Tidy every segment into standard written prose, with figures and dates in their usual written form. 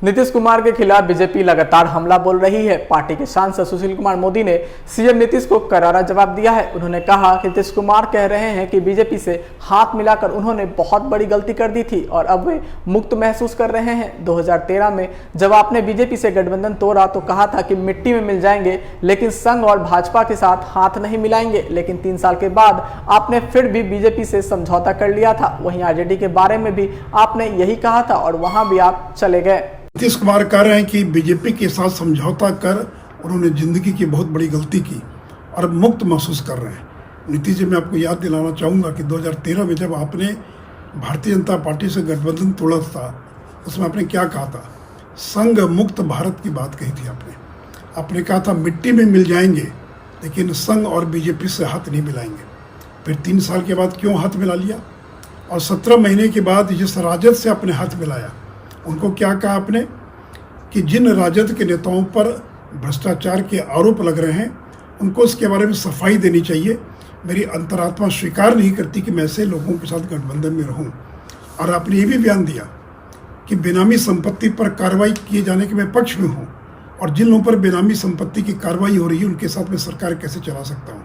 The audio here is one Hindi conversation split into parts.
नीतीश कुमार के खिलाफ बीजेपी लगातार हमला बोल रही है। पार्टी के सांसद सुशील कुमार मोदी ने सीएम नीतीश को करारा जवाब दिया है। उन्होंने कहा कि नीतीश कुमार कह रहे हैं कि बीजेपी से हाथ मिलाकर उन्होंने बहुत बड़ी गलती कर दी थी और अब वे मुक्त महसूस कर रहे हैं। 2013 में जब आपने बीजेपी से गठबंधन तोड़ा तो कहा था कि मिट्टी में मिल जाएंगे, लेकिन संघ और भाजपा के साथ हाथ नहीं मिलाएंगे। लेकिन 3 साल के बाद आपने फिर भी बीजेपी से समझौता कर लिया था। वहीं आरजेडी के बारे में भी आपने यही कहा था और वहां भी आप चले गए। नीतीश कुमार कह रहे हैं कि बीजेपी के साथ समझौता कर उन्होंने जिंदगी की बहुत बड़ी गलती की और मुक्त महसूस कर रहे हैं। नीतीश जी, मैं आपको याद दिलाना चाहूँगा कि 2013 में जब आपने भारतीय जनता पार्टी से गठबंधन तोड़ा था, उसमें आपने क्या कहा था? संघ मुक्त भारत की बात कही थी आपने कहा था मिट्टी में मिल जाएंगे, लेकिन संघ और बीजेपी से हाथ नहीं मिलाएंगे। फिर 3 साल के बाद क्यों हाथ मिला लिया? और 17 महीने के बाद जिस राजद से आपने हाथ मिलाया, उनको क्या कहा आपने कि जिन राजद के नेताओं पर भ्रष्टाचार के आरोप लग रहे हैं उनको इसके बारे में सफाई देनी चाहिए। मेरी अंतरात्मा स्वीकार नहीं करती कि मैं ऐसे लोगों के साथ गठबंधन में रहूं। और आपने ये भी बयान दिया कि बेनामी संपत्ति पर कार्रवाई किए जाने के मैं पक्ष में हूं, और जिन लोगों पर बेनामी संपत्ति की कार्रवाई हो रही है उनके साथ मैं सरकार कैसे चला सकता हूँ।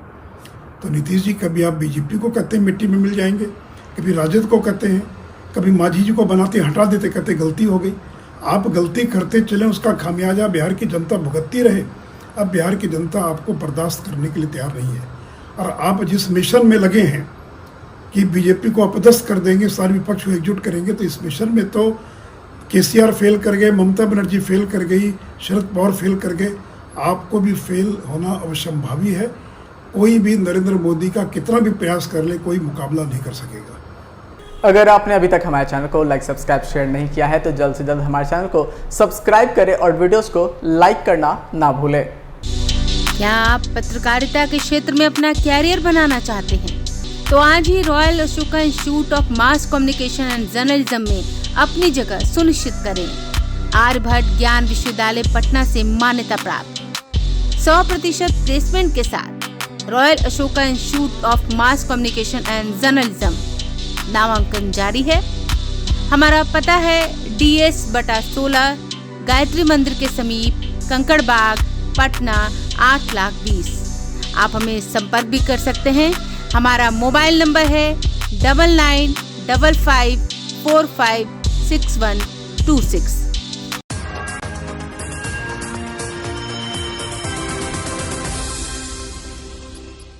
तो नीतीश जी, कभी आप बीजेपी को कहते हैं मिट्टी में मिल जाएंगे, कभी राजद को कहते हैं, कभी मांझी जी को बनाते हटा देते, कहते गलती हो गई। आप गलती करते चले, उसका खामियाजा बिहार की जनता भुगतती रहे। अब बिहार की जनता आपको बर्दाश्त करने के लिए तैयार नहीं है। और आप जिस मिशन में लगे हैं कि बीजेपी को अपदस्थ कर देंगे, सारे विपक्ष को एकजुट करेंगे, तो इस मिशन में तो केसीआर फेल कर गए, ममता बनर्जी फेल कर गई, शरद पवार फेल कर गए। आपको भी फेल होना अवश्यंभावी है। कोई भी नरेंद्र मोदी का कितना भी प्रयास कर ले, कोई मुकाबला नहीं कर सकेगा। अगर आपने अभी तक हमारे चैनल को लाइक, सब्सक्राइब, शेयर नहीं किया है तो जल्द से जल्द हमारे चैनल को सब्सक्राइब करें और वीडियोस को लाइक करना ना भूलें। क्या आप पत्रकारिता के क्षेत्र में अपना कैरियर बनाना चाहते हैं? तो आज ही Royal Ashoka Institute of Mass Communication and Journalism में अपनी जगह सुनिश्चित करें। आर्यभट्ट ज्ञान विश्वविद्यालय पटना से मान्यता प्राप्त 100% प्लेसमेंट के साथ royal Ashoka Institute of Mass Communication and journalism नामांकन जारी है। हमारा पता है DS/16 गायत्री मंदिर के समीप, कंकड़ बाग, पटना 8,20,000। आप हमें संपर्क भी कर सकते हैं। हमारा मोबाइल नंबर है 9955456126।